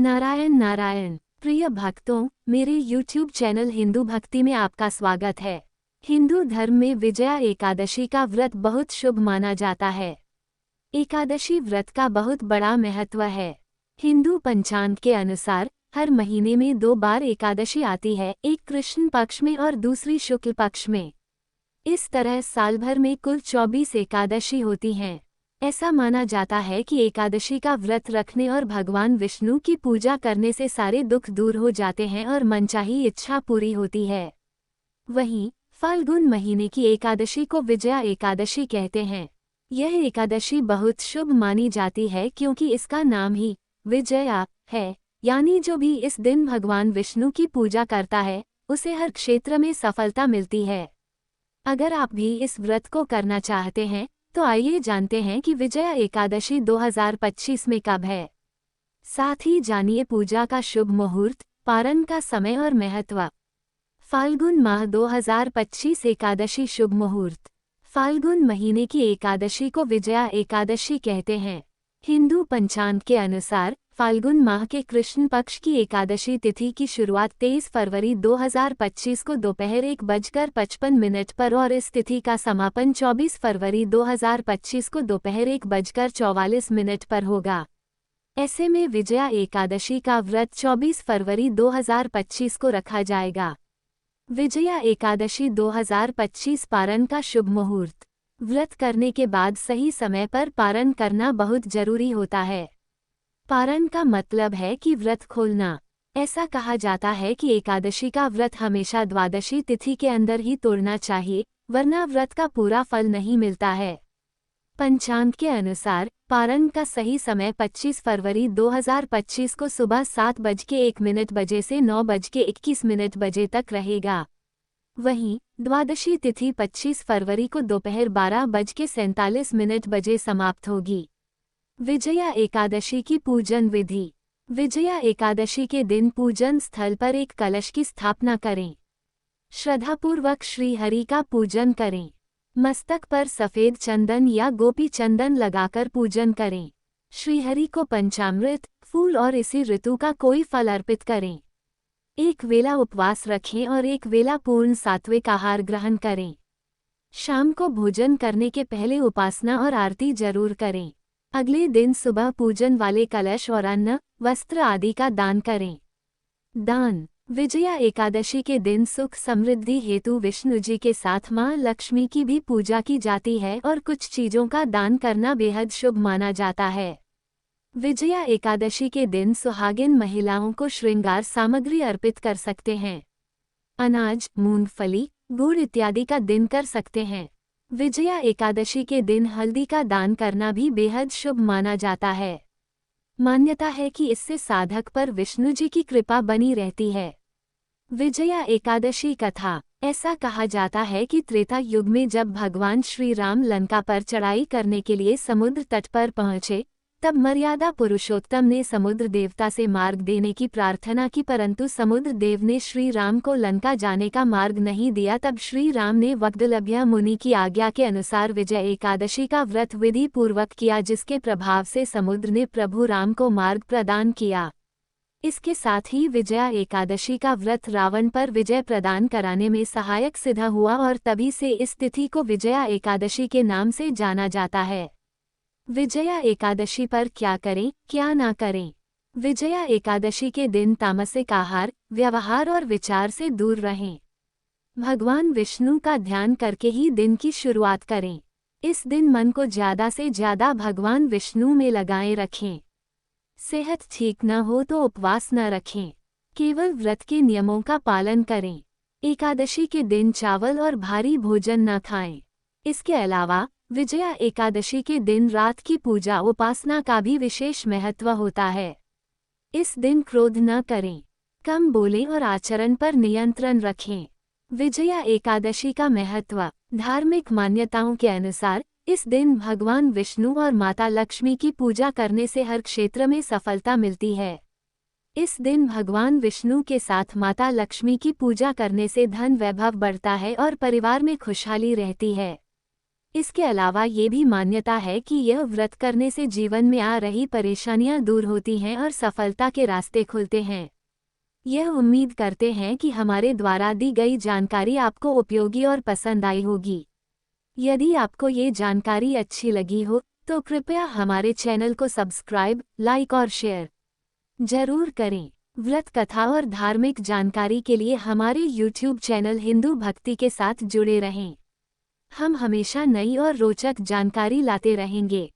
नारायण नारायण। प्रिय भक्तों, मेरे YouTube चैनल हिंदू भक्ति में आपका स्वागत है। हिंदू धर्म में विजया एकादशी का व्रत बहुत शुभ माना जाता है। एकादशी व्रत का बहुत बड़ा महत्व है। हिंदू पंचांग के अनुसार हर महीने में 2 बार एकादशी आती है, एक कृष्ण पक्ष में और दूसरी शुक्ल पक्ष में। इस तरह साल भर में कुल 24 एकादशी होती हैं। ऐसा माना जाता है कि एकादशी का व्रत रखने और भगवान विष्णु की पूजा करने से सारे दुख दूर हो जाते हैं और मनचाही इच्छा पूरी होती है। वहीं फाल्गुन महीने की एकादशी को विजया एकादशी कहते हैं। यह एकादशी बहुत शुभ मानी जाती है क्योंकि इसका नाम ही विजया है, यानी जो भी इस दिन भगवान विष्णु की पूजा करता है उसे हर क्षेत्र में सफलता मिलती है। अगर आप भी इस व्रत को करना चाहते हैं तो आइए जानते हैं कि विजया एकादशी 2025 में कब है। साथ ही जानिए पूजा का शुभ मुहूर्त, पारण का समय और महत्व। फाल्गुन माह 2025 एकादशी शुभ मुहूर्त। फाल्गुन महीने की एकादशी को विजया एकादशी कहते हैं। हिंदू पंचांग के अनुसार फाल्गुन माह के कृष्ण पक्ष की एकादशी तिथि की शुरुआत 23 फरवरी 2025 को दोपहर 1:55 पर और इस तिथि का समापन 24 फरवरी 2025 को दोपहर 1:44 पर होगा। ऐसे में विजया एकादशी का व्रत 24 फरवरी 2025 को रखा जाएगा। विजया एकादशी 2025 पारण का शुभ मुहूर्त। व्रत करने के बाद सही समय पर पारण करना बहुत जरूरी होता है। पारण का मतलब है कि व्रत खोलना। ऐसा कहा जाता है कि एकादशी का व्रत हमेशा द्वादशी तिथि के अंदर ही तोड़ना चाहिए, वरना व्रत का पूरा फल नहीं मिलता है। पंचांग के अनुसार पारण का सही समय 25 फरवरी 2025 को सुबह 7:01 से 9:21 तक रहेगा। वहीं द्वादशी तिथि 25 फरवरी को दोपहर 12:47 बजे समाप्त होगी। विजया एकादशी की पूजन विधि। विजया एकादशी के दिन पूजन स्थल पर एक कलश की स्थापना करें। श्रद्धापूर्वक श्री हरि का पूजन करें। मस्तक पर सफेद चंदन या गोपी चंदन लगाकर पूजन करें। श्रीहरि को पंचामृत, फूल और इसी ऋतु का कोई फल अर्पित करें। एक वेला उपवास रखें और एक वेला पूर्ण सात्विक आहार ग्रहण करें। शाम को भोजन करने के पहले उपासना और आरती जरूर करें। अगले दिन सुबह पूजन वाले कलश और अन्न, वस्त्र आदि का दान करें। दान। विजया एकादशी के दिन सुख समृद्धि हेतु विष्णु जी के साथ मां लक्ष्मी की भी पूजा की जाती है और कुछ चीजों का दान करना बेहद शुभ माना जाता है। विजया एकादशी के दिन सुहागिन महिलाओं को श्रृंगार सामग्री अर्पित कर सकते हैं। अनाज, मूंगफली, गुड़ इत्यादि का दिन कर सकते हैं। विजया एकादशी के दिन हल्दी का दान करना भी बेहद शुभ माना जाता है। मान्यता है कि इससे साधक पर विष्णु जी की कृपा बनी रहती है। विजया एकादशी कथा। ऐसा कहा जाता है कि त्रेता युग में जब भगवान श्री राम लंका पर चढ़ाई करने के लिए समुद्र तट पर पहुंचे, तब मर्यादा पुरुषोत्तम ने समुद्र देवता से मार्ग देने की प्रार्थना की, परंतु समुद्र देव ने श्री राम को लंका जाने का मार्ग नहीं दिया। तब श्री राम ने वग्दलभ्य मुनि की आज्ञा के अनुसार विजय एकादशी का व्रत विधि पूर्वक किया, जिसके प्रभाव से समुद्र ने प्रभु राम को मार्ग प्रदान किया। इसके साथ ही विजया एकादशी का व्रत रावण पर विजय प्रदान कराने में सहायक सिद्ध हुआ और तभी से इस तिथि को विजया एकादशी के नाम से जाना जाता है। विजया एकादशी पर क्या करें, क्या ना करें। विजया एकादशी के दिन तामसिक आहार, व्यवहार और विचार से दूर रहें। भगवान विष्णु का ध्यान करके ही दिन की शुरुआत करें। इस दिन मन को ज्यादा से ज्यादा भगवान विष्णु में लगाए रखें। सेहत ठीक न हो तो उपवास न रखें। केवल व्रत के नियमों का पालन करें। एकादशी के दिन चावल और भारी भोजन न खाएं। इसके अलावा विजया एकादशी के दिन रात की पूजा उपासना का भी विशेष महत्व होता है। इस दिन क्रोध न करें, कम बोलें और आचरण पर नियंत्रण रखें। विजया एकादशी का महत्व। धार्मिक मान्यताओं के अनुसार इस दिन भगवान विष्णु और माता लक्ष्मी की पूजा करने से हर क्षेत्र में सफलता मिलती है। इस दिन भगवान विष्णु के साथ माता लक्ष्मी की पूजा करने से धन वैभव बढ़ता है और परिवार में खुशहाली रहती है। इसके अलावा ये भी मान्यता है कि यह व्रत करने से जीवन में आ रही परेशानियां दूर होती हैं और सफलता के रास्ते खुलते हैं। यह उम्मीद करते हैं कि हमारे द्वारा दी गई जानकारी आपको उपयोगी और पसंद आई होगी। यदि आपको ये जानकारी अच्छी लगी हो तो कृपया हमारे चैनल को सब्सक्राइब, लाइक और शेयर जरूर करें। व्रत कथा और धार्मिक जानकारी के लिए हमारे YouTube चैनल हिंदू भक्ति के साथ जुड़े रहें। हम हमेशा नई और रोचक जानकारी लाते रहेंगे।